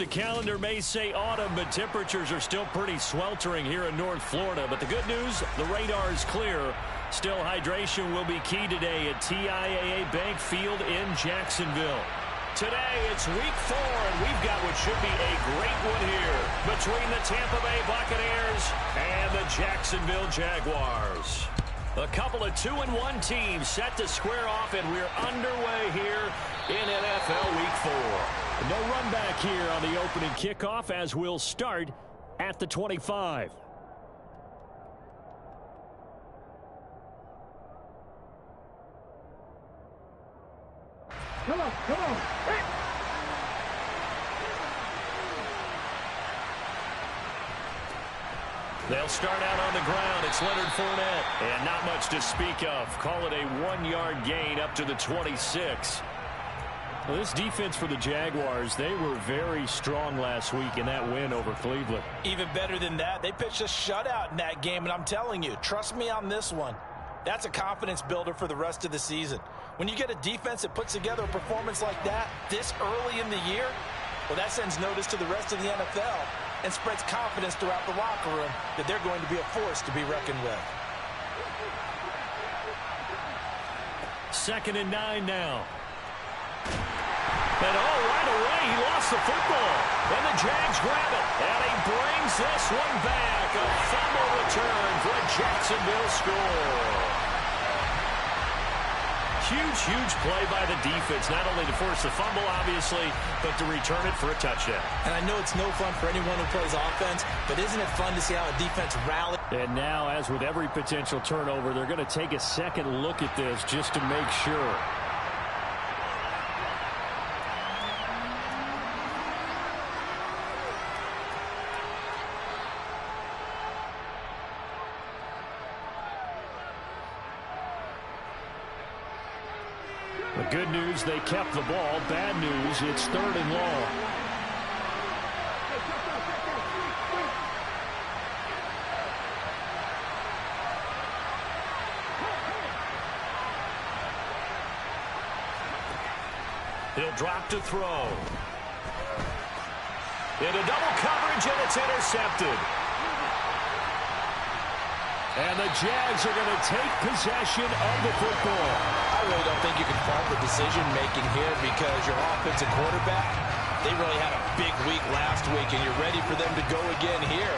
the calendar may say autumn, but temperatures are still pretty sweltering here in North Florida. But the good news, the radar is clear. Still, hydration will be key today at TIAA Bank Field in Jacksonville. Today, it's week 4, and we've got what should be a great one here between the Tampa Bay Buccaneers and the Jacksonville Jaguars. A couple of 2-1 teams set to square off, and we're underway here in NFL Week 4. No run back here on the opening kickoff as we'll start at the 25. Come on. Hey. They'll start out on the ground. It's Leonard Fournette. And not much to speak of. Call it a 1-yard gain up to the 26. Well, this defense for the Jaguars, they were very strong last week in that win over Cleveland. Even better than that, they pitched a shutout in that game, and I'm telling you, trust me on this one. That's a confidence builder for the rest of the season. When you get a defense that puts together a performance like that this early in the year, well, that sends notice to the rest of the NFL and spreads confidence throughout the locker room that they're going to be a force to be reckoned with. 2nd and 9 now. And right away, he lost the football. And the Jags grab it. And he brings this one back. A fumble return for a Jacksonville score. Huge play by the defense, not only to force the fumble, obviously, but to return it for a touchdown. And I know it's no fun for anyone who plays offense, but isn't it fun to see how a defense rallies? And now, as with every potential turnover, they're going to take a second look at this just to make sure. The good news, they kept the ball. Bad news, it's 3rd and long. He'll drop to throw. Into double coverage, and it's intercepted. And the Jags are going to take possession of the football. I really don't think you can fault the decision-making here because your offensive quarterback, they really had a big week last week, and you're ready for them to go again here.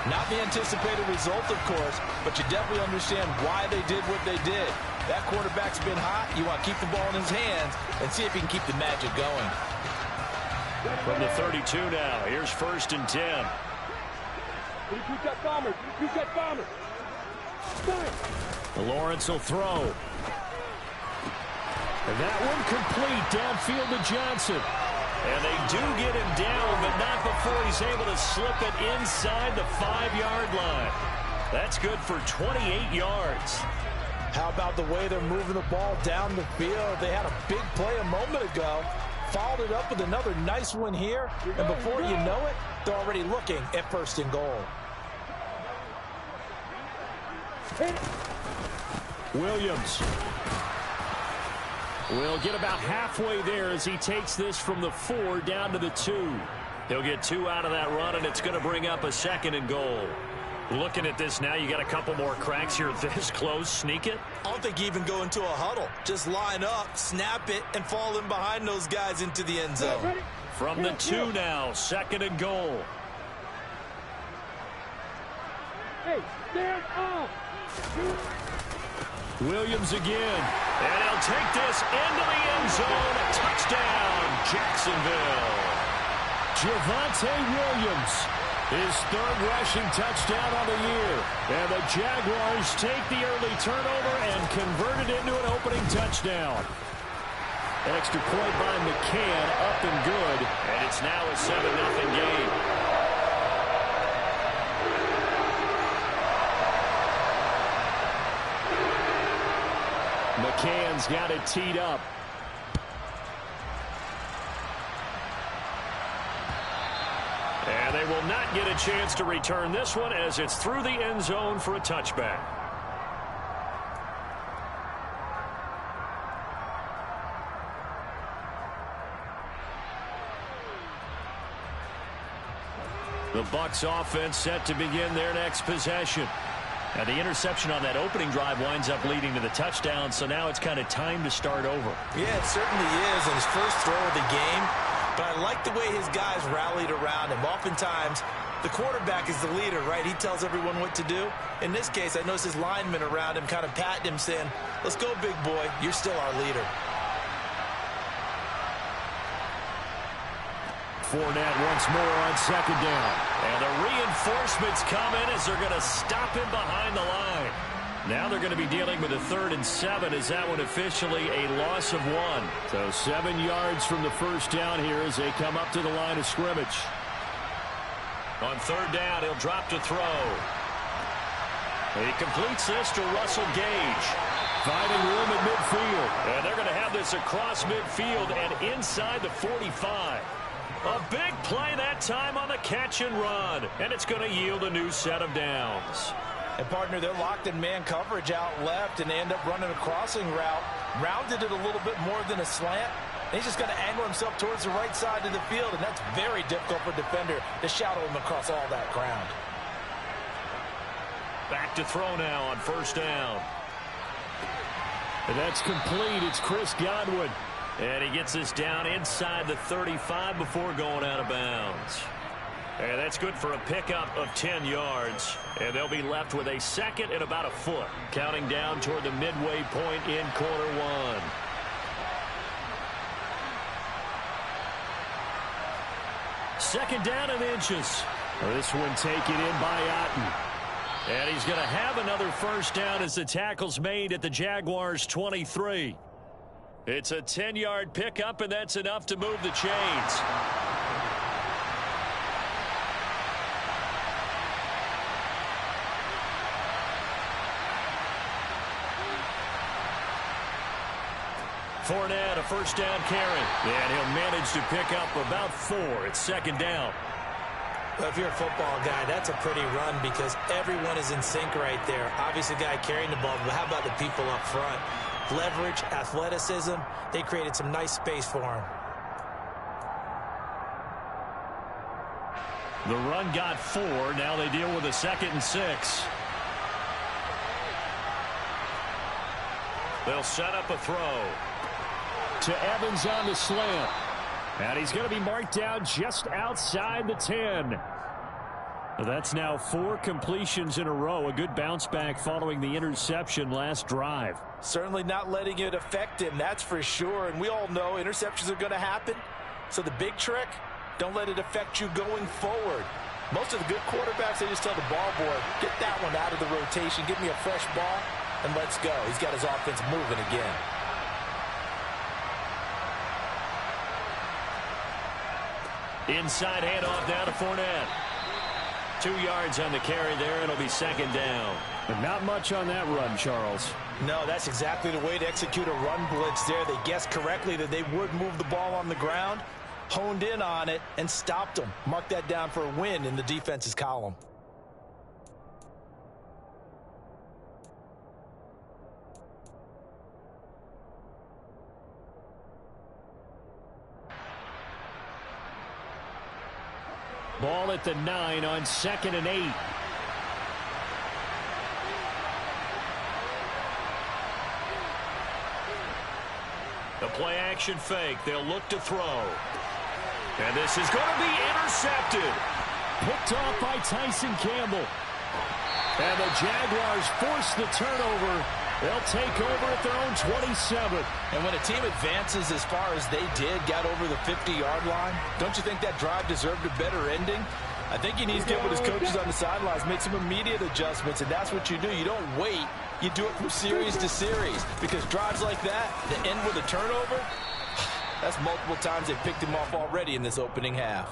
Not the anticipated result, of course, but you definitely understand why they did what they did. That quarterback's been hot. You want to keep the ball in his hands and see if he can keep the magic going. From the 32 now, here's 1st and 10. You got bombers. Lawrence will throw. And that one complete downfield to Johnson. And they do get him down, but not before he's able to slip it inside the 5-yard line. That's good for 28 yards. How about the way they're moving the ball down the field? They had a big play a moment ago. Followed it up with another nice one here. And before you know it, they're already looking at 1st and goal. Williams will get about halfway there as he takes this from the 4 down to the 2. He'll get 2 out of that run, and it's going to bring up a 2nd and goal. Looking at this now, you got a couple more cracks here this close. Sneak it. I don't think you even go into a huddle. Just line up, snap it, and fall in behind those guys into the end zone. From the 2 now, 2nd and goal. Hey, stand up. Williams again. And he'll take this into the end zone. Touchdown, Jacksonville. Javonte Williams, his 3rd rushing touchdown on the year. And the Jaguars take the early turnover and convert it into an opening touchdown. Extra point by McCann, up and good. And it's now a 7-0 game. McCann's got it teed up. And they will not get a chance to return this one as it's through the end zone for a touchback. The Bucs offense set to begin their next possession. Now the interception on that opening drive winds up leading to the touchdown, so now it's kind of time to start over. Yeah, it certainly is in his first throw of the game, but I like the way his guys rallied around him. Oftentimes, the quarterback is the leader, right? He tells everyone what to do. In this case, I notice his linemen around him kind of patting him, saying, let's go, big boy. You're still our leader. Fournette once more on second down. And the reinforcements come in as they're going to stop him behind the line. Now they're going to be dealing with a 3rd and 7 as that one officially a loss of 1. So 7 yards from the first down here as they come up to the line of scrimmage. On 3rd down, he'll drop to throw. He completes this to Russell Gage. Finding room at midfield. And they're going to have this across midfield and inside the 45. A big play that time on the catch and run. And it's going to yield a new set of downs. And, partner, they're locked in man coverage out left, and they end up running a crossing route. Rounded it a little bit more than a slant. And he's just going to angle himself towards the right side of the field, and that's very difficult for a defender to shadow him across all that ground. Back to throw now on 1st down. And that's complete. It's Chris Godwin. And he gets this down inside the 35 before going out of bounds. And that's good for a pickup of 10 yards. And they'll be left with a 2nd and about a foot. Counting down toward the midway point in quarter 1. Second down and inches. This one taken in by Otten. And he's going to have another first down as the tackle's made at the Jaguars' 23. It's a 10-yard pickup, and that's enough to move the chains. Fournette, a first down carry. And he'll manage to pick up about 4. It's 2nd down. Well, if you're a football guy, that's a pretty run because everyone is in sync right there. Obviously, the guy carrying the ball, but how about the people up front? Leverage, athleticism, they created some nice space for him. The run got 4. Now they deal with a 2nd and 6. They'll set up a throw. To Evans on the slant. And he's going to be marked down just outside the 10. That's now 4 completions in a row. A good bounce back following the interception last drive. Certainly not letting it affect him, that's for sure. And we all know interceptions are going to happen. So the big trick, don't let it affect you going forward. Most of the good quarterbacks, they just tell the ball boy, get that one out of the rotation, give me a fresh ball, and let's go. He's got his offense moving again. Inside handoff down to Fournette. 2 yards on the carry there. It'll be 2nd down. But not much on that run, Charles. No, that's exactly the way to execute a run blitz there. They guessed correctly that they would move the ball on the ground, honed in on it, and stopped them. Mark that down for a win in the defense's column. Ball at the 9 on 2nd and 8. The play action fake. They'll look to throw. And this is going to be intercepted. Picked off by Tyson Campbell. And the Jaguars force the turnover. They'll take over at their own 27. And when a team advances as far as they did, got over the 50-yard line, don't you think that drive deserved a better ending? I think he needs to get with his coaches on the sidelines, make some immediate adjustments, and that's what you do. You don't wait. You do it from series to series because drives like that, that end with a turnover, that's multiple times they've picked him off already in this opening half.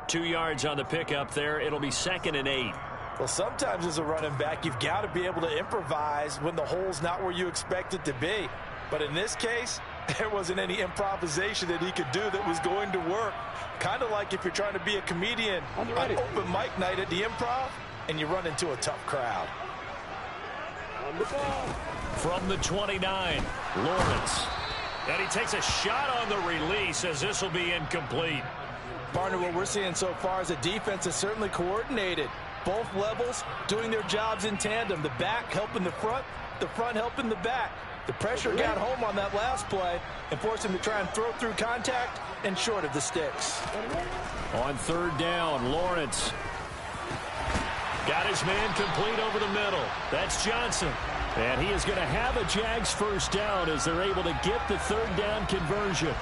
2 yards on the pickup there. It'll be 2nd and 8. Well, sometimes as a running back, you've got to be able to improvise when the hole's not where you expect it to be. But in this case, there wasn't any improvisation that he could do that was going to work. Kind of like if you're trying to be a comedian on open mic night at the Improv and you run into a tough crowd. On the ball. From the 29, Lawrence. And he takes a shot on the release as this will be incomplete. Barney, Partner, what we're seeing so far is the defense is certainly coordinated. Both levels doing their jobs in tandem. The back helping the front helping the back. The pressure got home on that last play and forced him to try and throw through contact and short of the sticks. On third down, Lawrence got his man complete over the middle. That's Johnson. And he is going to have a Jags first down as they're able to get the third down conversion.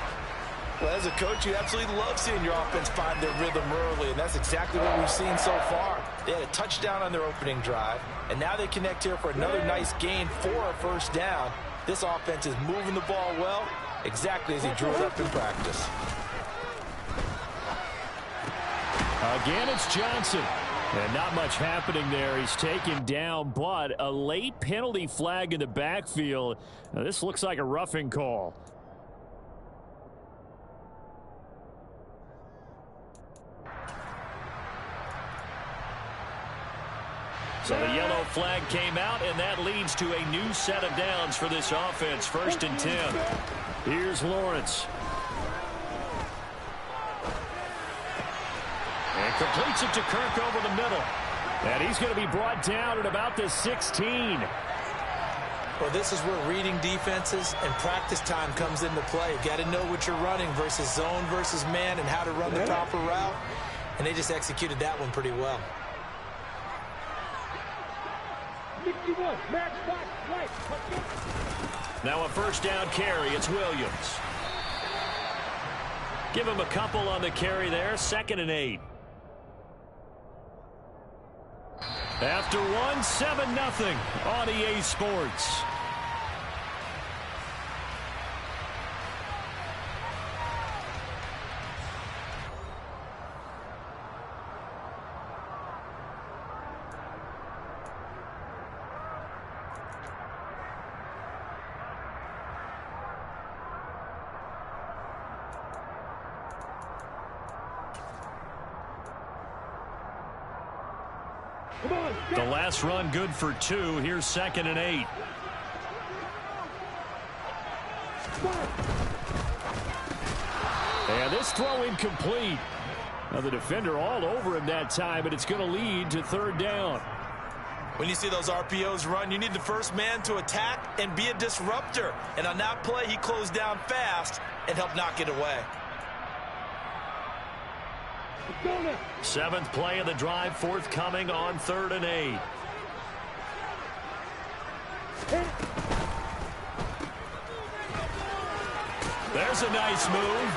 Well, as a coach, you absolutely love seeing your offense find their rhythm early, and that's exactly what we've seen so far. They had a touchdown on their opening drive, and now they connect here for another nice gain for a first down. This offense is moving the ball well, exactly as he drew it up in practice. Again, it's Johnson. And not much happening there. He's taken down, but a late penalty flag in the backfield. Now, this looks like a roughing call. So the yellow flag came out, and that leads to a new set of downs for this offense. 1st and 10. Here's Lawrence. And completes it to Kirk over the middle. And he's going to be brought down at about the 16. Well, this is where reading defenses and practice time comes into play. You've got to know what you're running versus zone versus man and how to run the proper route. And they just executed that one pretty well. 61, match back, right. Now a first down carry. It's Williams. Give him a couple on the carry there. 2nd and 8. After one, 7-0 on EA Sports. The last run good for 2. Here's 2nd and 8. And this throw incomplete. Now the defender all over him that time, but it's going to lead to 3rd down. When you see those RPOs run, you need the first man to attack and be a disruptor. And on that play, he closed down fast and helped knock it away. 7th play of the drive, forthcoming on 3rd and 8. There's a nice move.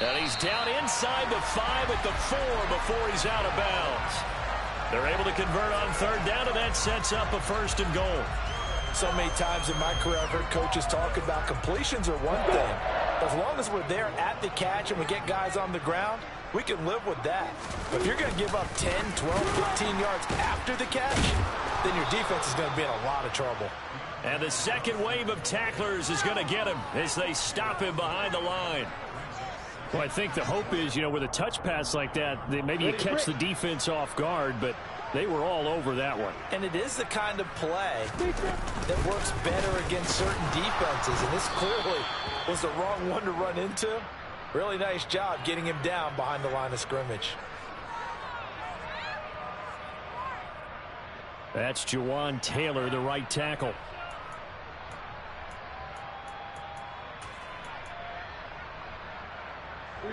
And he's down inside the 5 at the 4 before he's out of bounds. They're able to convert on 3rd down, and that sets up a 1st and goal. So many times in my career I've heard coaches talk about completions are one thing. As long as we're there at the catch and we get guys on the ground, we can live with that. But if you're going to give up 10, 12, 15 yards after the catch, then your defense is going to be in a lot of trouble. And the second wave of tacklers is going to get him as they stop him behind the line. Well, I think the hope is, with a touch pass like that, maybe you catch the defense off guard, but they were all over that one. And it is the kind of play that works better against certain defenses, and this clearly was the wrong one to run into. Really nice job getting him down behind the line of scrimmage. That's Jawan Taylor, the right tackle.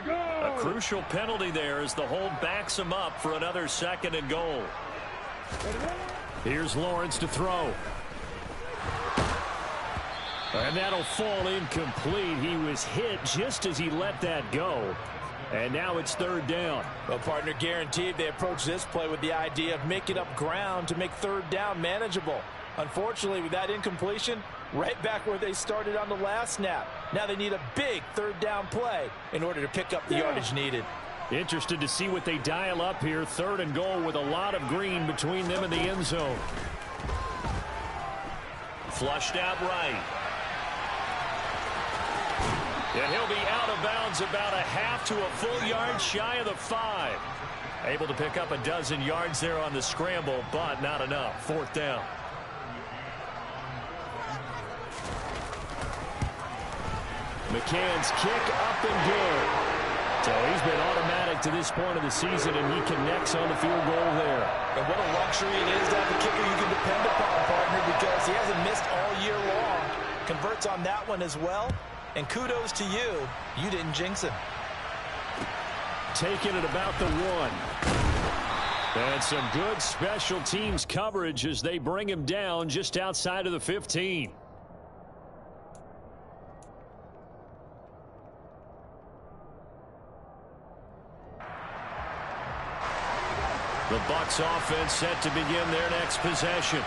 A crucial penalty there as the hold backs him up for another 2nd and goal. Here's Lawrence to throw. And that'll fall incomplete. He was hit just as he let that go. And now it's 3rd down. Well, partner, guaranteed they approach this play with the idea of making up ground to make 3rd down manageable. Unfortunately, with that incompletion, right back where they started on the last snap. Now they need a big 3rd down play in order to pick up the yardage needed. Interested to see what they dial up here. 3rd and goal with a lot of green between them and the end zone. Flushed out right. And he'll be out of bounds about a half to a full yard shy of the 5. Able to pick up a dozen yards there on the scramble, but not enough. 4th down. McCann's kick up and good. So he's been automatic to this point of the season, and he connects on the field goal there. And what a luxury it is to have a kicker you can depend upon, partner, because he hasn't missed all year long. Converts on that one as well. And kudos to you. You didn't jinx him. Taking it about the 1. And some good special teams coverage as they bring him down just outside of the 15. The Bucs offense set to begin their next possession.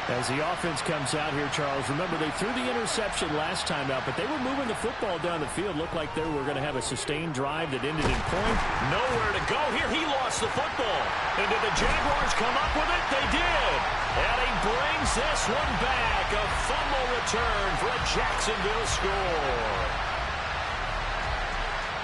As the offense comes out here, Charles, remember they threw the interception last time out, but they were moving the football down the field. Looked like they were going to have a sustained drive that ended in point. Nowhere to go here. He lost the football. And did the Jaguars come up with it? They did. And he brings this one back. A fumble return for a Jacksonville score.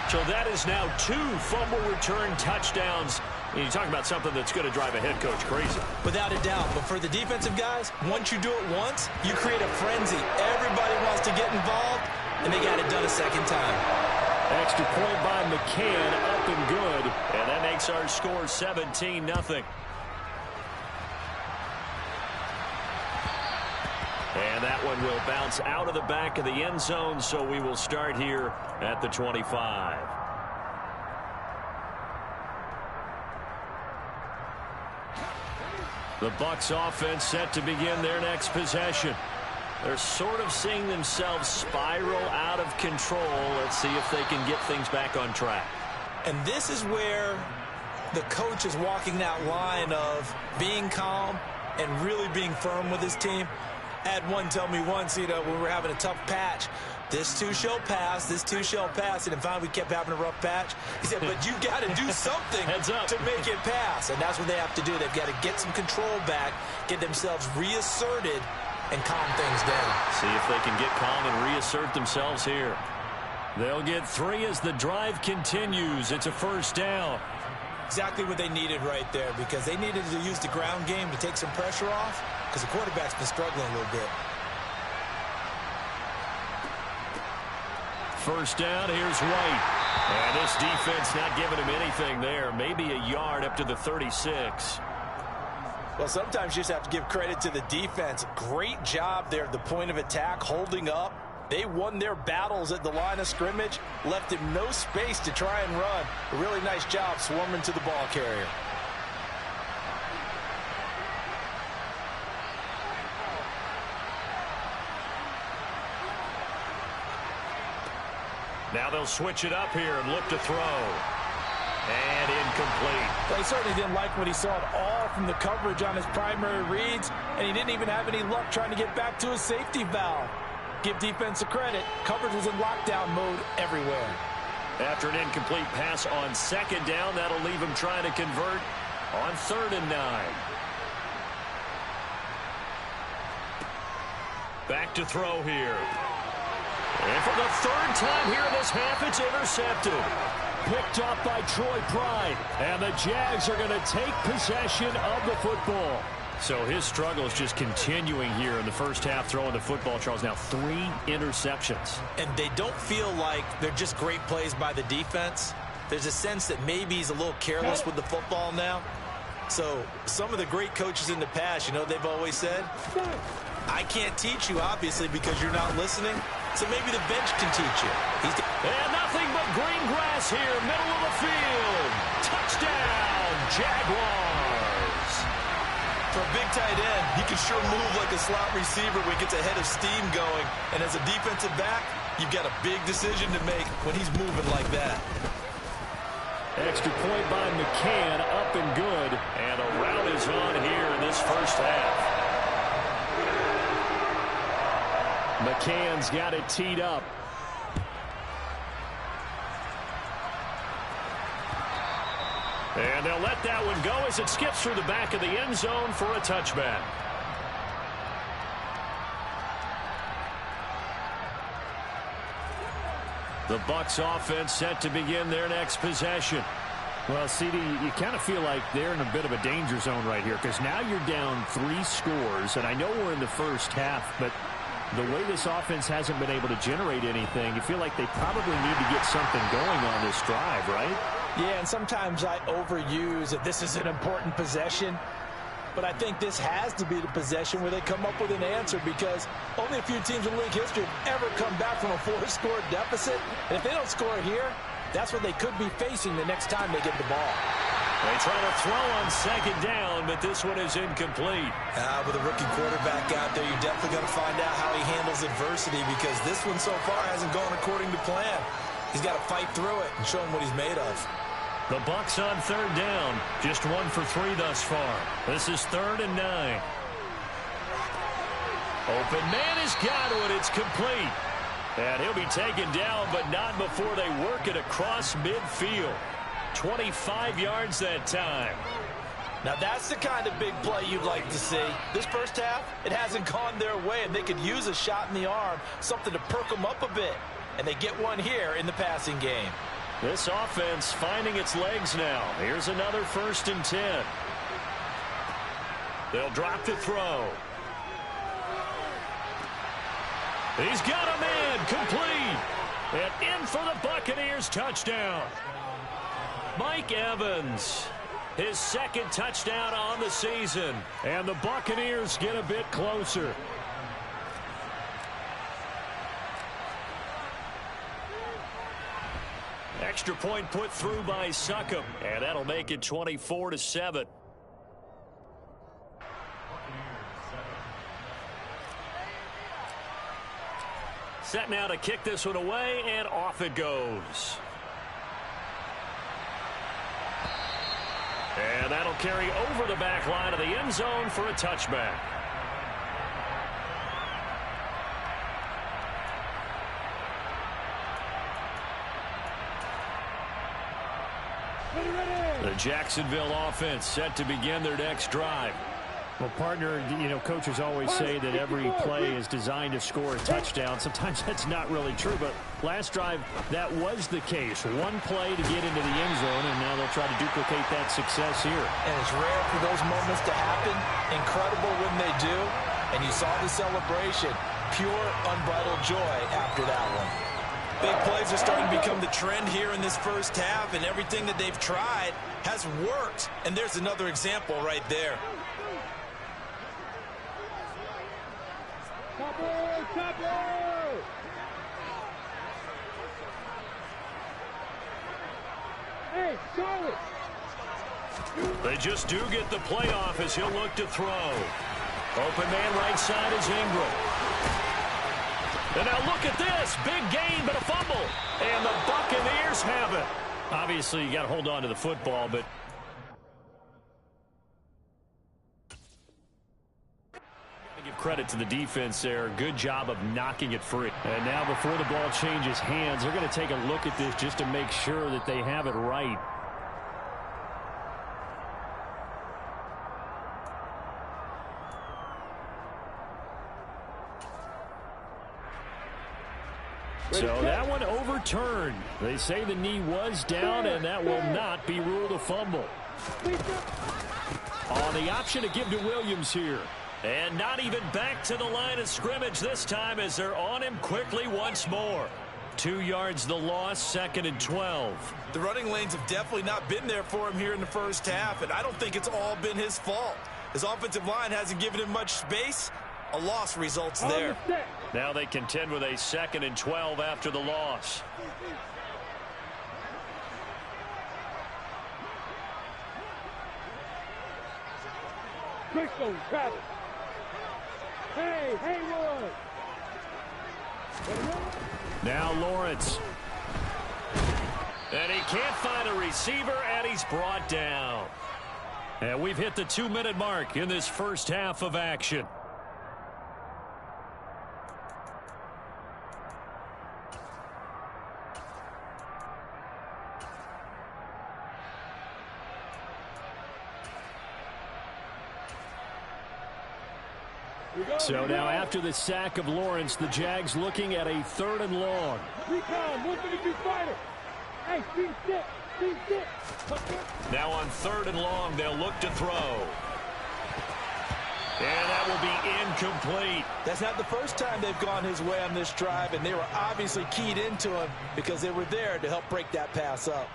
So that is now 2 fumble return touchdowns. And you talk about something that's going to drive a head coach crazy. Without a doubt. But for the defensive guys, once you do it once, you create a frenzy. Everybody wants to get involved, and they got it done a second time. Extra point by McCann, up and good. And that makes our score 17-0. And that one will bounce out of the back of the end zone, so we will start here at the 25. The Bucs offense set to begin their next possession. They're sort of seeing themselves spiral out of control. Let's see if they can get things back on track. And this is where the coach is walking that line of being calm and really being firm with his team. I had one tell me once, when we were having a tough patch, this too shall pass, this too shall pass. And finally we kept having a rough patch. He said, but you got to do something to make it pass. And that's what they have to do. They've got to get some control back, get themselves reasserted, and calm things down. See if they can get calm and reassert themselves here. They'll get 3 as the drive continues. It's a first down. Exactly what they needed right there, because they needed to use the ground game to take some pressure off, because the quarterback's been struggling a little bit. First down, here's White. And this defense not giving him anything there. Maybe a yard up to the 36. Well, sometimes you just have to give credit to the defense. Great job there at the point of attack, holding up. They won their battles at the line of scrimmage, left him no space to try and run. A really nice job swarming to the ball carrier. Now they'll switch it up here and look to throw. And incomplete. Well, he certainly didn't like what he saw at all from the coverage on his primary reads, and he didn't even have any luck trying to get back to his safety valve. Give defense a credit. Coverage was in lockdown mode everywhere. After an incomplete pass on second down, that'll leave him trying to convert on 3rd and 9. Back to throw here. And for the 3rd time here in this half, it's intercepted. Picked up by Troy Pride. And the Jags are going to take possession of the football. So his struggle is just continuing here in the first half, throwing the football, Charles. Now 3 interceptions. And they don't feel like they're just great plays by the defense. There's a sense that maybe he's a little careless with the football now. So some of the great coaches in the past, they've always said, I can't teach you, obviously, because you're not listening. So maybe the bench can teach you. And nothing but green grass here, middle of the field. Touchdown, Jaguars. For a big tight end, he can sure move like a slot receiver when he gets a head of steam going. And as a defensive back, you've got a big decision to make when he's moving like that. Extra point by McCann, up and good. And a rout is on here in this first half. McCann's got it teed up. And they'll let that one go as it skips through the back of the end zone for a touchback. The Bucs offense set to begin their next possession. Well, CD, you kind of feel like they're in a bit of a danger zone right here, because now you're down 3 scores, and I know we're in the first half, but the way this offense hasn't been able to generate anything, you feel like they probably need to get something going on this drive, right? Yeah, and sometimes I overuse that this is an important possession. But I think this has to be the possession where they come up with an answer, because only a few teams in league history have ever come back from a 4-score deficit. And if they don't score here, that's what they could be facing the next time they get the ball. They try to throw on second down, but this one is incomplete. With a rookie quarterback out there, you're definitely going to find out how he handles adversity, because this one so far hasn't gone according to plan. He's got to fight through it and show him what he's made of. The Bucs on third down. Just 1 for 3 thus far. This is 3rd and 9. Open man has got it. It's complete. And he'll be taken down, but not before they work it across midfield. 25 yards that time. Now that's the kind of big play you'd like to see. This first half, it hasn't gone their way, and they could use a shot in the arm, something to perk them up a bit. And they get one here in the passing game. This offense finding its legs now. Here's another 1st and 10. They'll drop to throw. He's got a man, complete. And in for the Buccaneers touchdown. Mike Evans, his 2nd touchdown on the season. And the Buccaneers get a bit closer. Extra point put through by Succop, and that'll make it 24-7. Set now to kick this one away, and off it goes. And that'll carry over the back line of the end zone for a touchback. The Jacksonville offense set to begin their next drive. Well, partner, coaches always say that every play is designed to score a touchdown. Sometimes that's not really true, but last drive, that was the case. One play to get into the end zone, and now they'll try to duplicate that success here. And it's rare for those moments to happen. Incredible when they do. And you saw the celebration. Pure, unbridled joy after that one. Big plays are starting to become the trend here in this first half, and everything that they've tried has worked. And there's another example right there. Hey, solid. They just do get the playoff as he'll look to throw. Open man right side is Ingram. And now look at this. Big gain, but a fumble. And the Buccaneers have it. Obviously, you got to hold on to the football, but give credit to the defense there. Good job of knocking it free. And now before the ball changes hands, they're going to take a look at this just to make sure that they have it right. So that one overturned. They say the knee was down, and that will not be ruled a fumble. On the option to give to Williams here. And not even back to the line of scrimmage this time as they're on him quickly once more. 2 yards the loss, 2nd and 12. The running lanes have definitely not been there for him here in the first half, and I don't think it's all been his fault. His offensive line hasn't given him much space. A loss results there. Now they contend with a 2nd and 12 after the loss. Crystal, Travis. Hey, Haywood. Now Lawrence. And he can't find a receiver, and he's brought down. And we've hit the 2-minute mark in this first half of action. So now after the sack of Lawrence, the Jags looking at a 3rd and long. Recon, 132 fighter. Hey, team six. Now on 3rd and long, they'll look to throw. And that will be incomplete. That's not the first time they've gone his way on this drive, and they were obviously keyed into him because they were there to help break that pass up.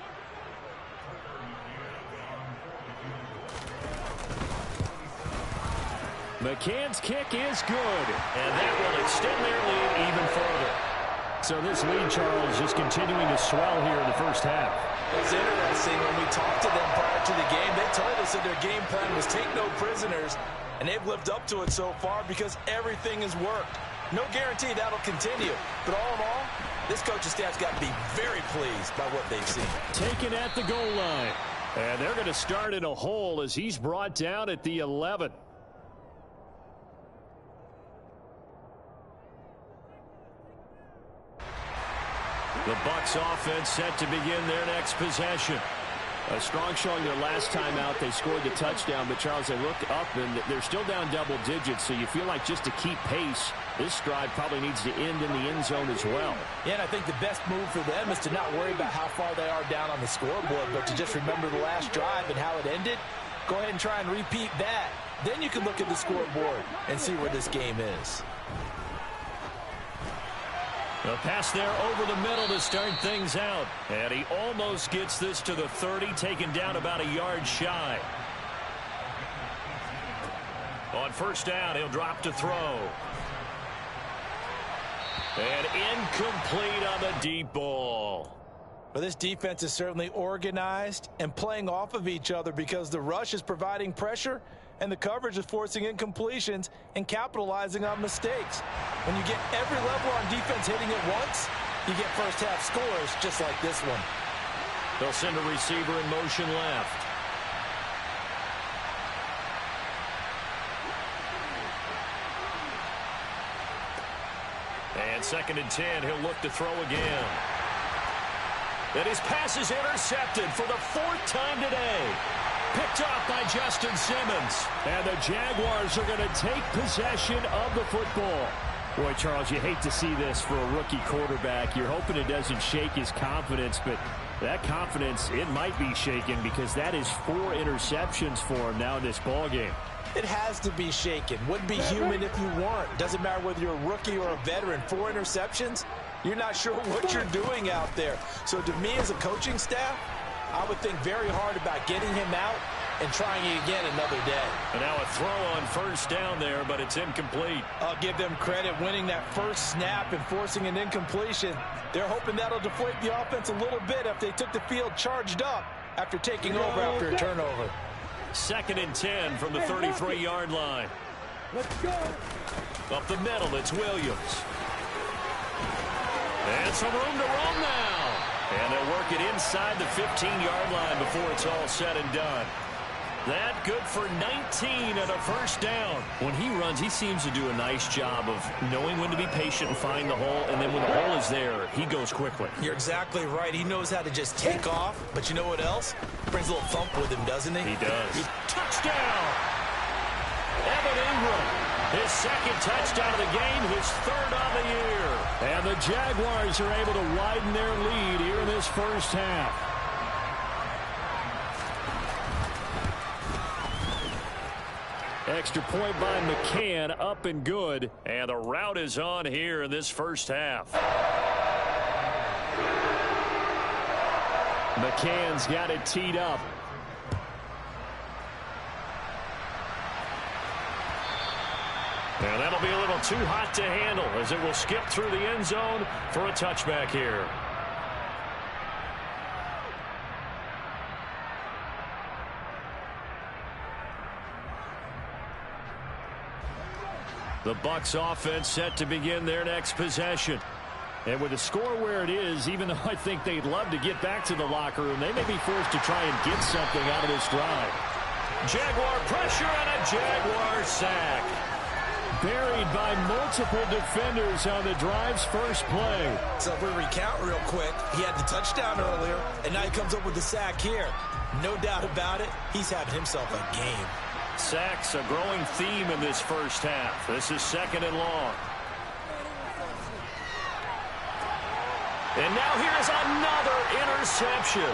McCann's kick is good, and that will extend their lead even further. So this lead, Charles, just continuing to swell here in the first half. It's interesting. When we talked to them prior to the game, they told us that their game plan was take no prisoners, and they've lived up to it so far because everything has worked. No guarantee that'll continue, but all in all, this coaching staff's got to be very pleased by what they've seen. Taken at the goal line, and they're going to start in a hole as he's brought down at the 11. The Bucs offense set to begin their next possession. A strong showing their last time out. They scored the touchdown, but Charles, they look up and they're still down double digits, so you feel like just to keep pace, this drive probably needs to end in the end zone as well. Yeah, and I think the best move for them is to not worry about how far they are down on the scoreboard, but to just remember the last drive and how it ended. Go ahead and try and repeat that. Then you can look at the scoreboard and see where this game is. A pass there over the middle to start things out. And he almost gets this to the 30, taken down about a yard shy. On first down, he'll drop to throw. And incomplete on the deep ball. Well, this defense is certainly organized and playing off of each other because the rush is providing pressure and the coverage is forcing incompletions and capitalizing on mistakes. When you get every level on defense hitting it once, you get first half scores just like this one. They'll send a receiver in motion left. And 2nd and 10, he'll look to throw again. And his pass is intercepted for the 4th time today. Picked off by Justin Simmons. And the Jaguars are going to take possession of the football. Boy, Charles, you hate to see this for a rookie quarterback. You're hoping it doesn't shake his confidence, but that confidence, it might be shaken because that is 4 interceptions for him now in this ballgame. It has to be shaken. Wouldn't be human if you weren't. Doesn't matter whether you're a rookie or a veteran. 4 interceptions, you're not sure what you're doing out there. So to me as a coaching staff, I would think very hard about getting him out and trying it again another day. And now a throw on first down there, but it's incomplete. I'll give them credit winning that first snap and forcing an incompletion. They're hoping that'll deflate the offense a little bit if they took the field charged up after taking over after a turnover. 2nd and 10 from the 33-yard line. Let's go. Up the middle, it's Williams. And some room to roam now. And they'll work it inside the 15-yard line before it's all said and done. That good for 19 and a first down. When he runs, he seems to do a nice job of knowing when to be patient and find the hole, and then when the hole is there, he goes quickly. You're exactly right. He knows how to just take off, but you know what else? Brings a little thump with him, doesn't he? He does. Touchdown! Evan Ingram, his 2nd touchdown of the game, his 3rd on the year. And the Jaguars are able to widen their lead here in this first half. Extra point by McCann, up and good. And the route is on here in this first half. McCann's got it teed up. And that'll be a little too hot to handle as it will skip through the end zone for a touchback here. The Bucs offense set to begin their next possession. And with the score where it is, even though I think they'd love to get back to the locker room, they may be forced to try and get something out of this drive. Jaguar pressure and a Jaguar sack. Buried by multiple defenders on the drive's first play. So if we recount real quick, he had the touchdown earlier, and now he comes up with the sack here. No doubt about it, he's having himself a game. Sacks, a growing theme in this first half. This is 2nd and long. And now here's another interception.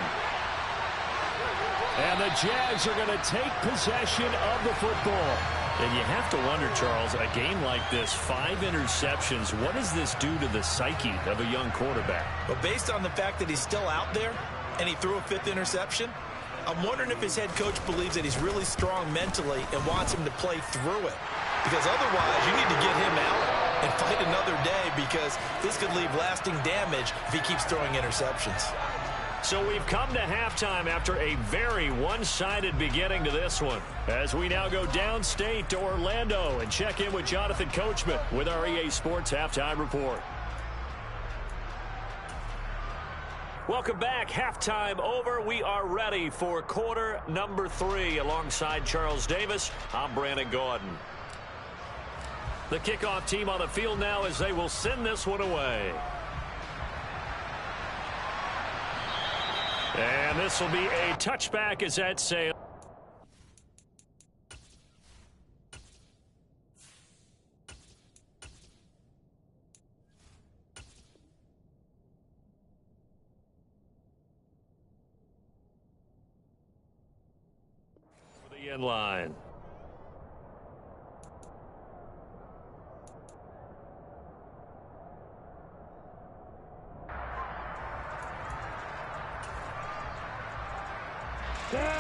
And the Jags are going to take possession of the football. And you have to wonder, Charles, a game like this, 5 interceptions, what does this do to the psyche of a young quarterback? But based on the fact that he's still out there and he threw a 5th interception, I'm wondering if his head coach believes that he's really strong mentally and wants him to play through it. Because otherwise, you need to get him out and fight another day, because this could leave lasting damage if he keeps throwing interceptions. So we've come to halftime after a very one-sided beginning to this one, as we now go downstate to Orlando and check in with Jonathan Coachman with our EA Sports Halftime Report. Welcome back. Halftime over. We are ready for quarter number 3. Alongside Charles Davis, I'm Brandon Gaudin. The kickoff team on the field now as they will send this one away. And this will be a touchback as that sails. For the end line.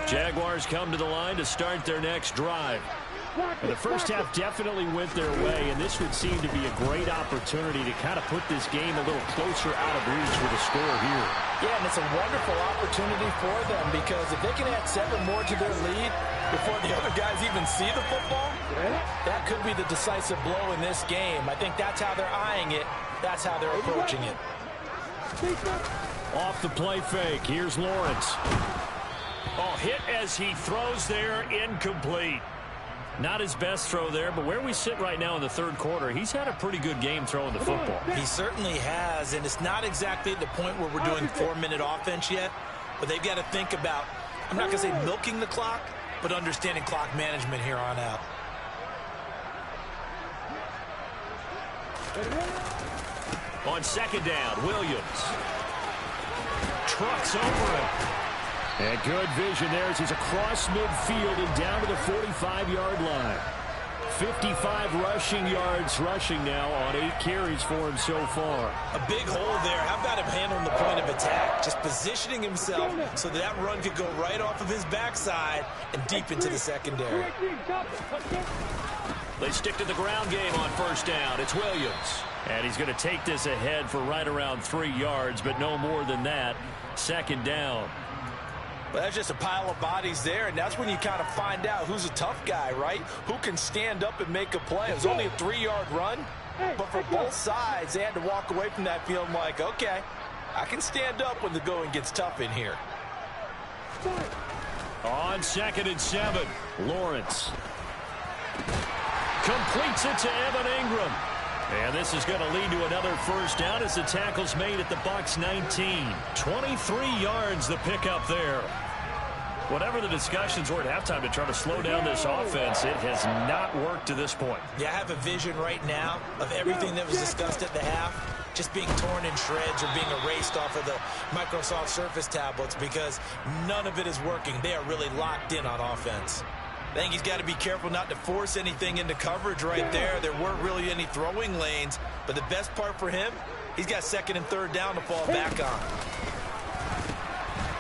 Jaguars come to the line to start their next drive. The first half definitely went their way, and this would seem to be a great opportunity to kind of put this game a little closer out of reach with a score here. Yeah, and it's a wonderful opportunity for them, because if they can add 7 more to their lead before the other guys even see the football, that could be the decisive blow in this game. I think that's how they're eyeing it. That's how they're approaching it. Off the play fake, here's Lawrence. Oh, hit as he throws there, incomplete. Not his best throw there, but where we sit right now in the third quarter, he's had a pretty good game throwing the football. He certainly has, and it's not exactly at the point where we're doing 4-minute offense yet, but they've got to think about, I'm not going to say milking the clock, but understanding clock management here on out. On second down, Williams trucks over him. And good vision there as he's across midfield and down to the 45-yard line. 55 rushing yards rushing now on 8 carries for him so far. A big hole there. How about him handling the point of attack? Just positioning himself so that run could go right off of his backside and deep into the secondary. They stick to the ground game on first down. It's Williams. And he's going to take this ahead for right around 3 yards, but no more than that. Second down. But that's just a pile of bodies there, and that's when you kind of find out who's a tough guy, right? Who can stand up and make a play. It was only a 3-yard run, but for both sides, they had to walk away from that feeling like, okay, I can stand up when the going gets tough in here. On 2nd and 7, Lawrence completes it to Evan Ingram. And this is going to lead to another first down as the tackle's made at the Bucs 19. 23 yards the pickup there. Whatever the discussions were at halftime to try to slow down this offense, it has not worked to this point. Yeah, I have a vision right now of everything that was discussed at the half just being torn in shreds or being erased off of the Microsoft Surface tablets, because none of it is working. They are really locked in on offense. I think he's got to be careful not to force anything into coverage right there. There weren't really any throwing lanes, but the best part for him, he's got 2nd and 3rd down to fall back on.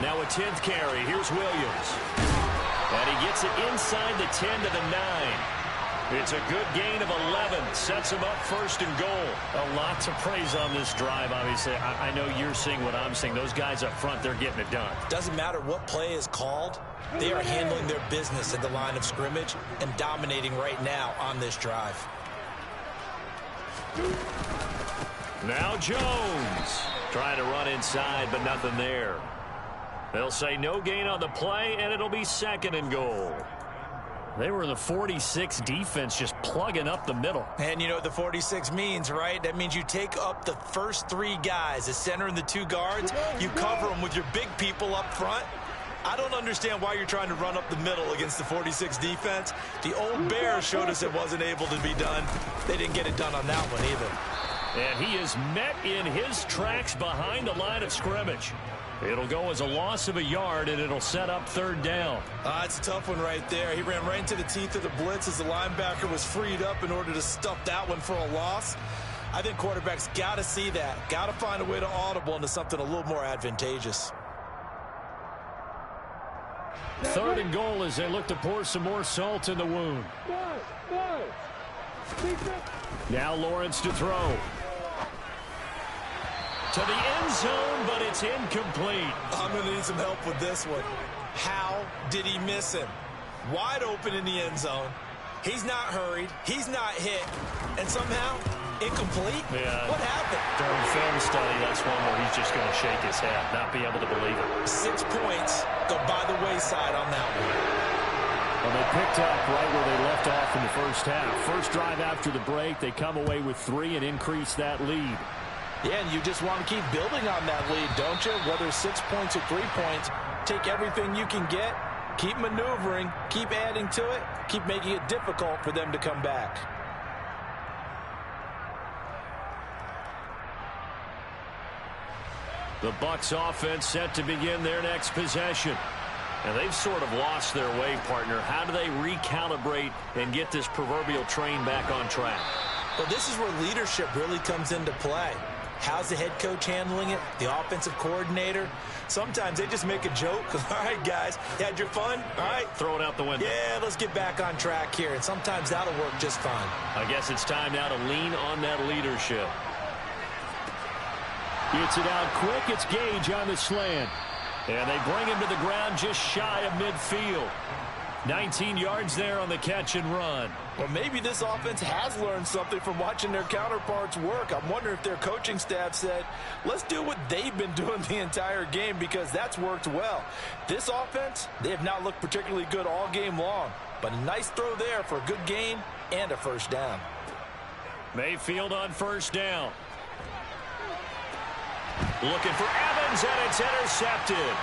Now a 10th carry. Here's Williams. And he gets it inside the 10 to the 9. It's a good gain of 11. Sets him up 1st and goal. A lot to praise on this drive, obviously. I know you're seeing what I'm seeing. Those guys up front, they're getting it done. Doesn't matter what play is called. They are handling their business at the line of scrimmage and dominating right now on this drive. Now Jones trying to run inside, but nothing there. They'll say no gain on the play, and it'll be 2nd and goal. They were in the 46 defense, just plugging up the middle. And you know what the 46 means, right? That means you take up the first 3 guys, the center and the 2 guards. You cover them with your big people up front. I don't understand why you're trying to run up the middle against the 46 defense. The old Bears showed us it wasn't able to be done. They didn't get it done on that one either. And he is met in his tracks behind the line of scrimmage. It'll go as a loss of a yard, and it'll set up third down. It's a tough one right there. He ran right into the teeth of the blitz as the linebacker was freed up in order to stuff that one for a loss. I think quarterbacks got to see that. Got to find a way to audible into something a little more advantageous. Third and goal as they look to pour some more salt in the wound. Now Lawrence to throw. To the end zone, but it's incomplete. I'm going to need some help with this one. How did he miss him? Wide open in the end zone. He's not hurried. He's not hit. And somehow, incomplete? Yeah. What happened? During film study, that's one where he's just going to shake his head, not be able to believe it. 6 points go by the wayside on that one. Well, they picked up right where they left off in the first half. First drive after the break, they come away with 3 and increase that lead. Yeah, and you just want to keep building on that lead, don't you? Whether 6 points or 3 points, take everything you can get, keep maneuvering, keep adding to it, keep making it difficult for them to come back. The Bucs offense set to begin their next possession. And they've sort of lost their way, partner. How do they recalibrate and get this proverbial train back on track? Well, this is where leadership really comes into play. How's the head coach handling it? The offensive coordinator? Sometimes they just make a joke. All right, guys, you had your fun? All right. Throw it out the window. Yeah, let's get back on track here. And sometimes that'll work just fine. I guess it's time now to lean on that leadership. Gets it out quick. It's Gage on the slant. And they bring him to the ground just shy of midfield. 19 yards there on the catch and run. Well, maybe this offense has learned something from watching their counterparts work. I'm wondering if their coaching staff said, let's do what they've been doing the entire game, because that's worked well. This offense, they have not looked particularly good all game long. But a nice throw there for a good gain and a first down. Mayfield on first down. Looking for Evans, and it's intercepted.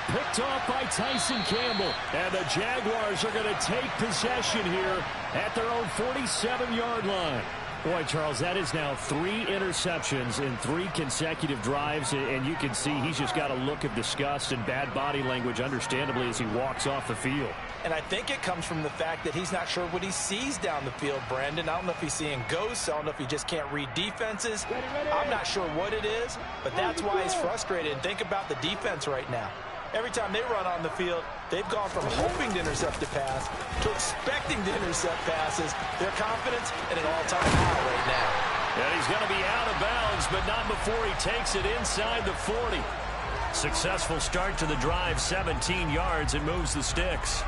Picked off by Tyson Campbell. And the Jaguars are going to take possession here at their own 47-yard line. Boy, Charles, that is now 3 interceptions in 3 consecutive drives. And you can see he's just got a look of disgust and bad body language, understandably, as he walks off the field. And I think it comes from the fact that he's not sure what he sees down the field, Brandon. I don't know if he's seeing ghosts. I don't know if he just can't read defenses. I'm not sure what it is, but that's why he's frustrated. And think about the defense right now. Every time they run on the field, they've gone from hoping to intercept a pass to expecting to intercept passes. Their confidence at an all-time high right now. And he's going to be out of bounds, but not before he takes it inside the 40. Successful start to the drive, 17 yards, and moves the sticks.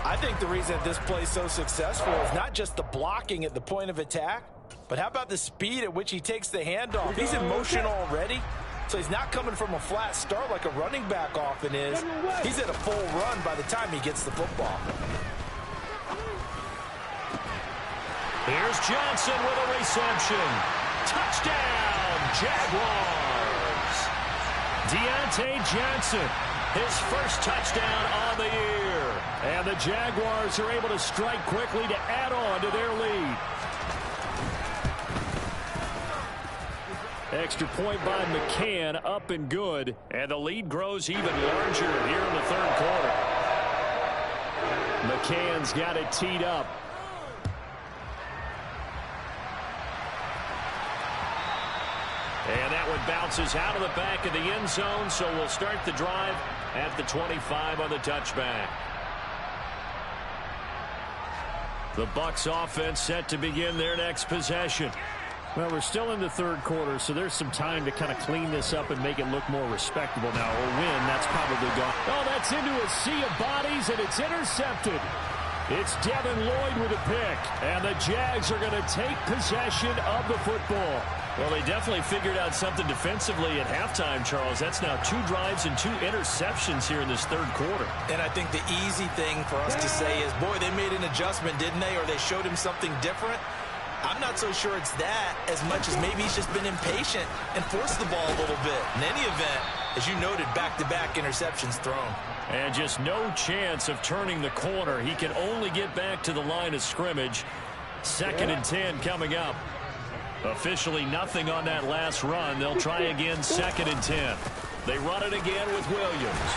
I think the reason this play is so successful is not just the blocking at the point of attack, but how about the speed at which he takes the handoff? He's in motion already. So he's not coming from a flat start like a running back often is. He's at a full run by the time he gets the football. Here's Johnson with a reception. Touchdown, Jaguars. Deontay Johnson, his first touchdown on the year. And the Jaguars are able to strike quickly to add on to their lead. Extra point by McCann, up and good. And the lead grows even larger here in the third quarter. McCann's got it teed up. And that one bounces out of the back of the end zone, so we'll start the drive at the 25 on the touchback. The Bucs offense set to begin their next possession. Well, we're still in the third quarter, so there's some time to kind of clean this up and make it look more respectable now. Or win, that's probably gone. Oh, that's into a sea of bodies, and it's intercepted. It's Devin Lloyd with a pick, and the Jags are going to take possession of the football. Well, they definitely figured out something defensively at halftime, Charles. That's now 2 drives and 2 interceptions here in this third quarter. And I think the easy thing for us to say is, boy, they made an adjustment, didn't they? Or they showed him something different. I'm not so sure it's that as much as maybe he's just been impatient and forced the ball a little bit. In any event, as you noted, back-to-back interceptions thrown. And just no chance of turning the corner. He can only get back to the line of scrimmage. 2nd and 10 coming up. Officially nothing on that last run. They'll try again 2nd and 10. They run it again with Williams.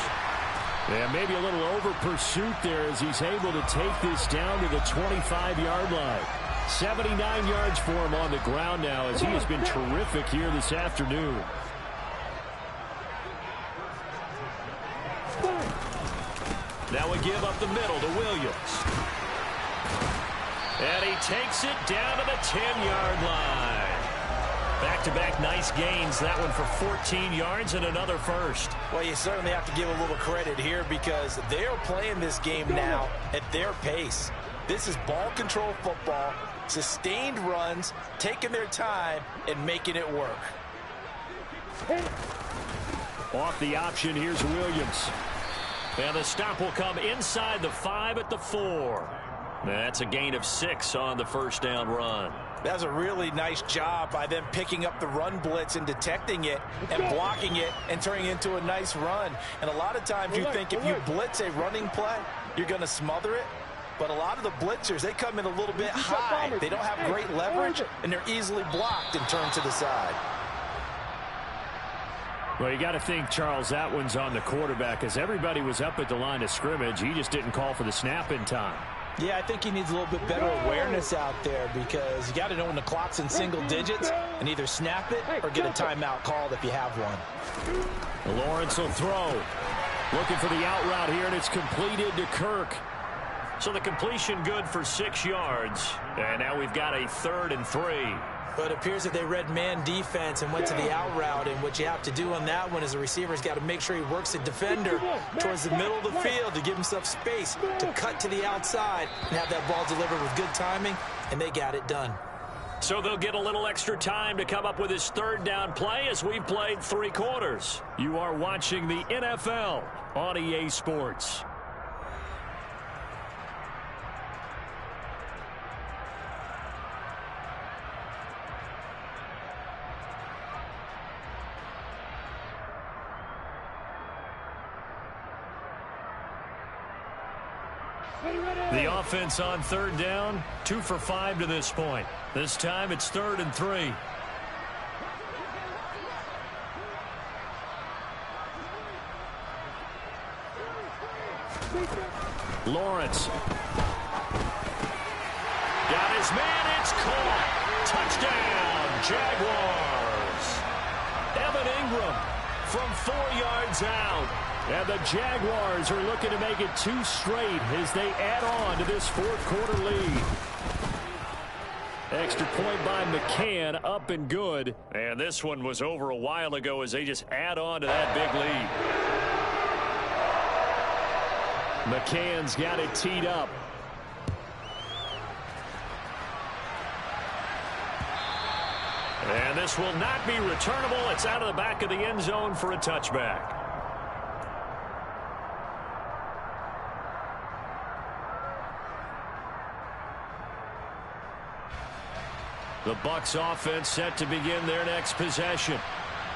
And maybe a little over pursuit there as he's able to take this down to the 25-yard line. 79 yards for him on the ground now as he has been terrific here this afternoon. Now we give up the middle to Williams. And he takes it down to the 10-yard line. Back-to-back nice gains. That one for 14 yards and another first. Well, you certainly have to give a little credit here because they are playing this game now at their pace. This is ball control football, sustained runs, taking their time, and making it work. Off the option, here's Williams. And the stop will come inside the 5 at the 4. That's a gain of 6 on the first down run. That's a really nice job by them picking up the run blitz and detecting it and blocking it and turning it into a nice run. And a lot of times you think if you blitz a running play, you're going to smother it. But a lot of the blitzers, they come in a little bit high. They don't have great leverage, and they're easily blocked and turned to the side. Well, you got to think, Charles, that one's on the quarterback as everybody was up at the line of scrimmage. He just didn't call for the snap in time. Yeah, I think he needs a little bit better awareness out there because you got to know when the clock's in single digits and either snap it or get a timeout called if you have one. Lawrence will throw. Looking for the out route here, and it's completed to Kirk. So the completion good for 6 yards. And now we've got a 3rd and 3. But it appears that they read man defense and went to the out route. And what you have to do on that one is the receiver's got to make sure he works the defender towards the middle of the field to give himself space to cut to the outside and have that ball delivered with good timing. And they got it done. So they'll get a little extra time to come up with his 3rd down play as we've played 3 quarters. You are watching the NFL on EA Sports. The offense on 3rd down, 2 for 5 to this point. This time it's 3rd and 3. Lawrence. Got his man, it's caught. Touchdown, Jaguars. Evan Ingram from 4 yards out. And the Jaguars are looking to make it 2 straight as they add on to this 4th quarter lead. Extra point by McCann, up and good. And this one was over a while ago as they just add on to that big lead. McCann's got it teed up. And this will not be returnable. It's out of the back of the end zone for a touchback. The Bucs offense set to begin their next possession.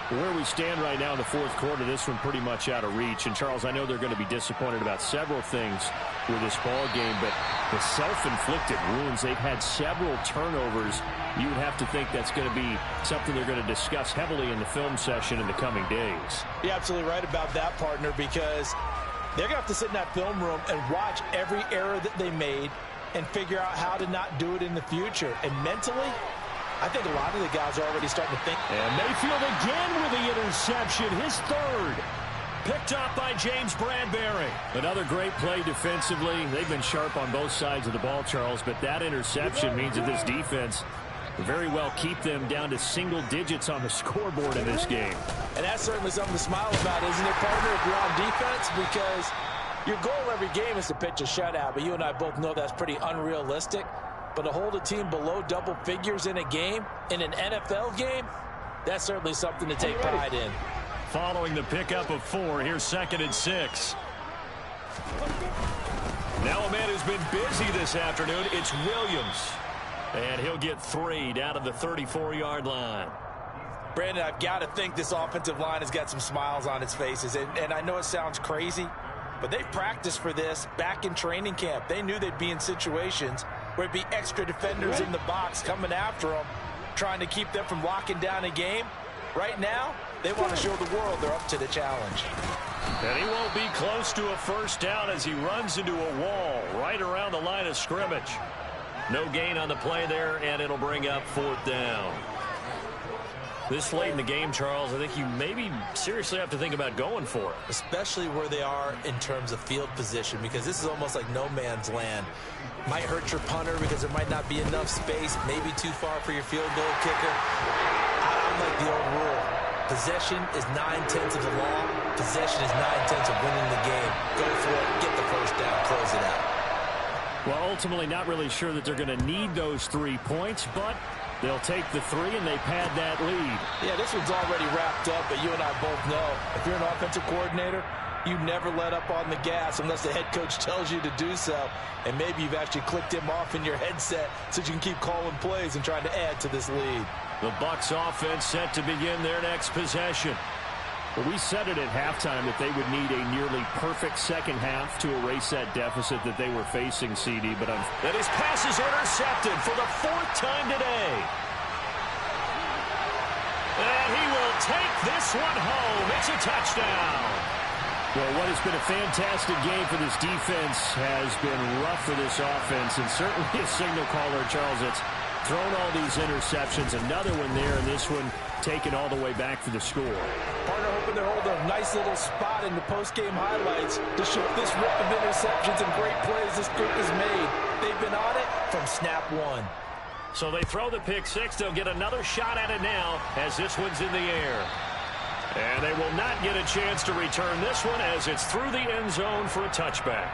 Where we stand right now in the 4th quarter, this one pretty much out of reach. And, Charles, I know they're going to be disappointed about several things with this ball game, but the self-inflicted wounds, they've had several turnovers. You would have to think that's going to be something they're going to discuss heavily in the film session in the coming days. You're absolutely right about that, partner, because they're going to have to sit in that film room and watch every error that they made and figure out how to not do it in the future. And mentally, I think a lot of the guys are already starting to think. And Mayfield again with the interception, his 3rd. Picked up by James Bradbury. Another great play defensively. They've been sharp on both sides of the ball, Charles, but that interception means that this defense very well keep them down to single digits on the scoreboard in this game. And that's certainly something to smile about, isn't it, partner, if you're on defense? Because your goal every game is to pitch a shutout, but you and I both know that's pretty unrealistic. But to hold a team below double figures in a game, in an NFL game, that's certainly something to take pride in. Following the pickup of 4, here's 2nd and 6. Now a man who's been busy this afternoon, it's Williams. And he'll get 3 down to the 34-yard line. Brandon, I've got to think this offensive line has got some smiles on its faces. And I know it sounds crazy, but they practiced for this back in training camp. They knew they'd be in situations where it'd be extra defenders in the box coming after them, trying to keep them from locking down a game. Right now, They want to show the world they're up to the challenge. And he won't be close to a first down as he runs into a wall right around the line of scrimmage. No gain on the play there, and it'll bring up 4th down. This late in the game, Charles, I think you maybe seriously have to think about going for it. Especially where they are in terms of field position, because this is almost like no man's land. Might hurt your punter because there might not be enough space, maybe too far for your field goal kicker. I like the old rule. Possession is 9/10 of the law. Possession is 9/10 of winning the game. Go for it, get the first down, close it out. Well, ultimately not really sure that they're going to need those 3 points, but they'll take the 3 and they pad that lead. Yeah, this one's already wrapped up, but you and I both know if you're an offensive coordinator, you never let up on the gas unless the head coach tells you to do so. And maybe you've actually clicked him off in your headset so you can keep calling plays and trying to add to this lead. The Bucs offense set to begin their next possession. Well, we said it at halftime that they would need a nearly perfect second half to erase that deficit that they were facing, CD. But that his pass is intercepted for the 4th time today. And he will take this one home. It's a touchdown. Well, what has been a fantastic game for this defense has been rough for this offense, and certainly a signal caller, Charles, it's thrown all these interceptions. Another one there, and this one taken all the way back for the score. Partner hoping they hold a nice little spot in the post-game highlights to show this rip of interceptions and great plays this group has made. They've been on it from snap 1. So they throw the pick 6. They'll get another shot at it now as this one's in the air. And they will not get a chance to return this one as it's through the end zone for a touchback.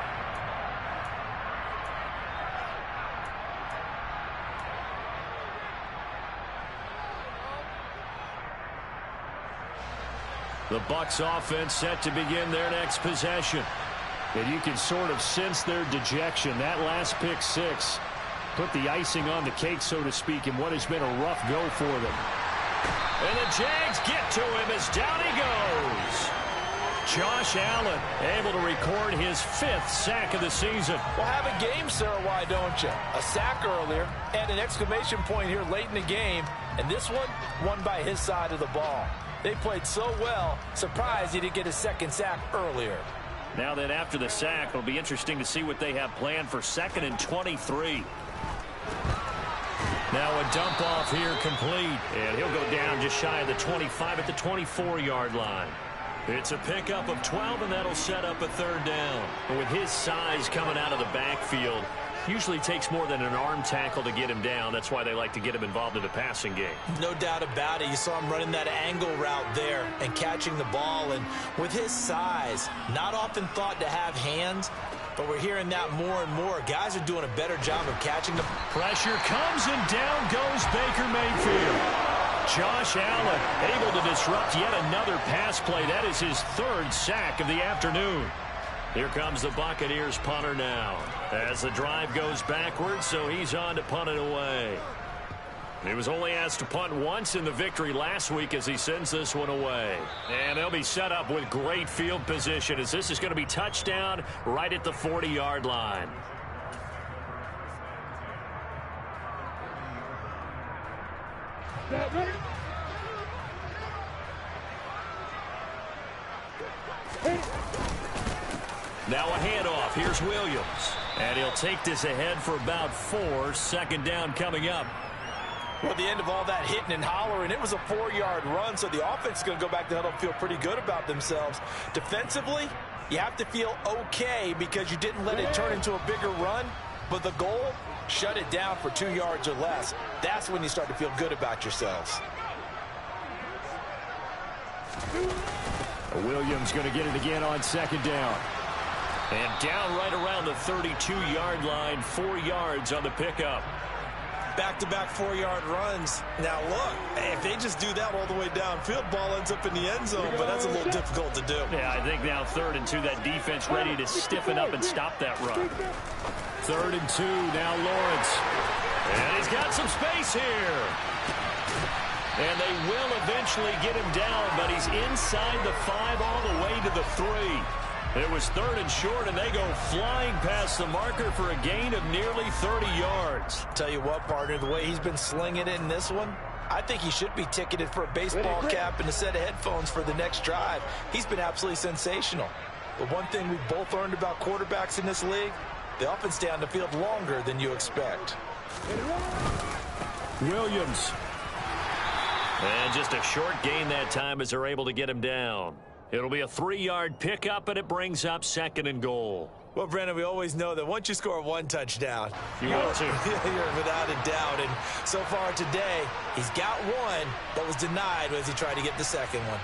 The Bucs offense set to begin their next possession. And you can sort of sense their dejection. That last pick 6 put the icing on the cake, so to speak, in what has been a rough go for them. And the Jags get to him as down he goes. Josh Allen able to record his 5th sack of the season. Well, have a game, sir, why don't you? A sack earlier and an exclamation point here late in the game. And this one won by his side of the ball. They played so well, surprised he didn't get his 2nd sack earlier. Now then, after the sack, it'll be interesting to see what they have planned for 2nd and 23. Now a dump off here complete, and he'll go down just shy of the 25 at the 24-yard line. It's a pickup of 12, and that'll set up a 3rd down. But with his size coming out of the backfield, usually takes more than an arm tackle to get him down. That's why they like to get him involved in the passing game. No doubt about it. You saw him running that angle route there and catching the ball. And with his size, not often thought to have hands, but we're hearing that more and more. Guys are doing a better job of catching the pressure comes, and down goes Baker Mayfield. Josh Allen able to disrupt yet another pass play. That is his 3rd sack of the afternoon. Here comes the Buccaneers punter now as the drive goes backwards, so he's on to punt it away. He was only asked to punt once in the victory last week as he sends this one away. And they'll be set up with great field position as this is going to be touchdown right at the 40-yard line. Now a handoff. Here's Williams. And he'll take this ahead for about 4. 2nd down coming up. Well, at the end of all that hitting and hollering, it was a 4-yard run, so the offense is going to go back to huddle and feel pretty good about themselves. Defensively, you have to feel okay because you didn't let it turn into a bigger run, but the goal, shut it down for 2 yards or less. That's when you start to feel good about yourselves. Williams going to get it again on 2nd down. And down right around the 32-yard line, 4 yards on the pickup. Back-to-back 4-yard runs. Now, look, if they just do that all the way downfield, ball ends up in the end zone, but that's a little difficult to do. Yeah, I think now 3rd and 2, that defense ready to stiffen up and stop that run. 3rd and 2, now Lawrence. And he's got some space here. And they will eventually get him down, but he's inside the 5 all the way to the 3. It was 3rd and short, and they go flying past the marker for a gain of nearly 30 yards. Tell you what, partner, the way he's been slinging it in this one, I think he should be ticketed for a baseball cap and a set of headphones for the next drive. He's been absolutely sensational. But one thing we've both learned about quarterbacks in this league, they often stay on the field longer than you expect. Williams. And just a short gain that time as they're able to get him down. It'll be a 3-yard pickup, and it brings up 2nd and goal. Well, Brandon, we always know that once you score one touchdown, you're without a doubt. And so far today, he's got one, but was denied as he tried to get the second one.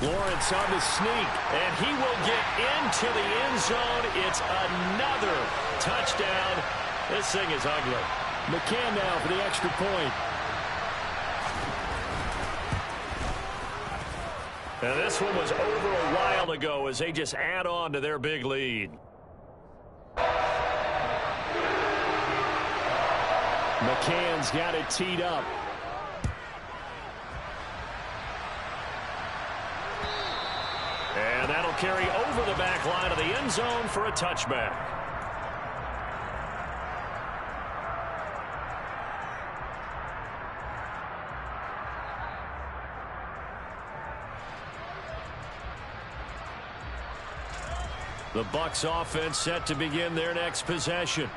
Lawrence on the sneak, and he will get into the end zone. It's another touchdown. This thing is ugly. McCann now for the extra point. And this one was over a while ago as they just add on to their big lead. McCann's got it teed up. And that'll carry over the back line of the end zone for a touchback. The Bucs offense set to begin their next possession.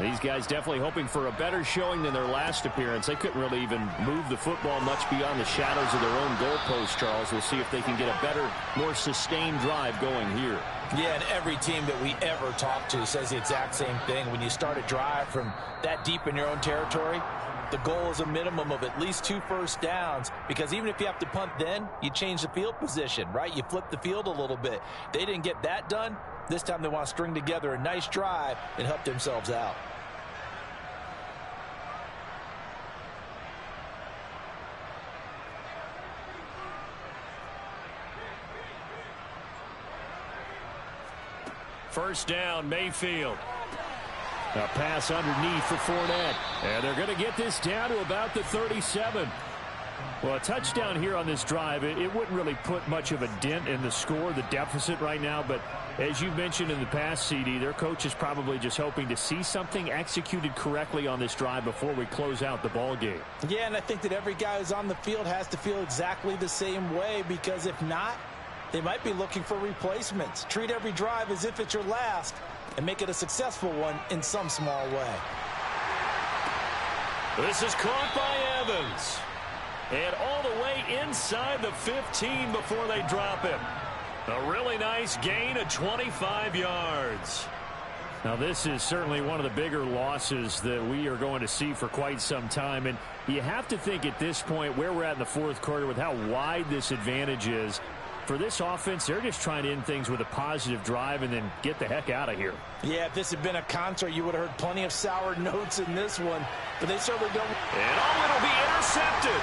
These guys definitely hoping for a better showing than their last appearance. They couldn't really even move the football much beyond the shadows of their own goalpost, Charles. We'll see if they can get a better, more sustained drive going here. Yeah, and every team that we ever talk to says the exact same thing. When you start a drive from that deep in your own territory, the goal is a minimum of at least 2 first downs, because even if you have to punt then, you change the field position, right? You flip the field a little bit. They didn't get that done. This time they want to string together a nice drive and help themselves out. First down, Mayfield. A pass underneath for Fournette. And they're going to get this down to about the 37. Well, a touchdown here on this drive, it wouldn't really put much of a dent in the score, the deficit right now. But as you mentioned in the past, CD, their coach is probably just hoping to see something executed correctly on this drive before we close out the ball game. Yeah, and I think that every guy who's on the field has to feel exactly the same way, because if not, they might be looking for replacements. Treat every drive as if it's your last and make it a successful one in some small way. This is caught by Evans. And all the way inside the 15 before they drop him. A really nice gain of 25 yards. Now, this is certainly one of the bigger losses that we are going to see for quite some time. And you have to think at this point where we're at in the fourth quarter with how wide this advantage is. For this offense, they're just trying to end things with a positive drive and then get the heck out of here. Yeah, if this had been a concert, you would have heard plenty of sour notes in this one. But they certainly don't. And it'll be intercepted.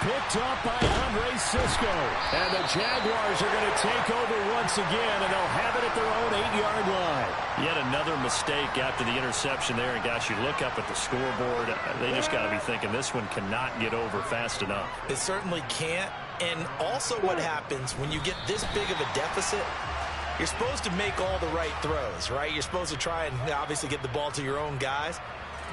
Picked up by Andre Sisco. And the Jaguars are going to take over once again, and they'll have it at their own 8-yard line. Yet another mistake after the interception there. And, gosh, you look up at the scoreboard, they just got to be thinking this one cannot get over fast enough. It certainly can't. And also what happens when you get this big of a deficit, you're supposed to make all the right throws, right? You're supposed to try and obviously get the ball to your own guys.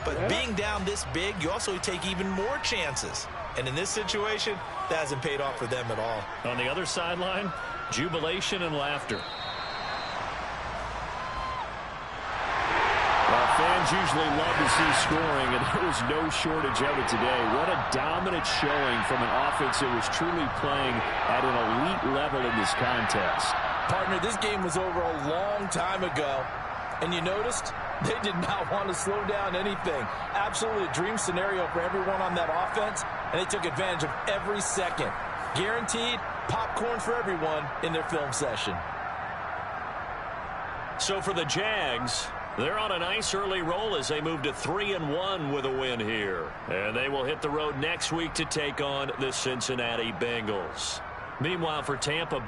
But being down this big, you also take even more chances. And in this situation, that hasn't paid off for them at all. On the other sideline, jubilation and laughter. Well, fans usually love to see scoring, and there was no shortage of it today. What a dominant showing from an offense that was truly playing at an elite level in this contest. Partner, this game was over a long time ago, and you noticed they did not want to slow down anything. Absolutely a dream scenario for everyone on that offense, and they took advantage of every second. Guaranteed popcorn for everyone in their film session. So for the Jags, they're on a nice early roll as they move to 3-1 with a win here. And they will hit the road next week to take on the Cincinnati Bengals. Meanwhile, for Tampa Bay,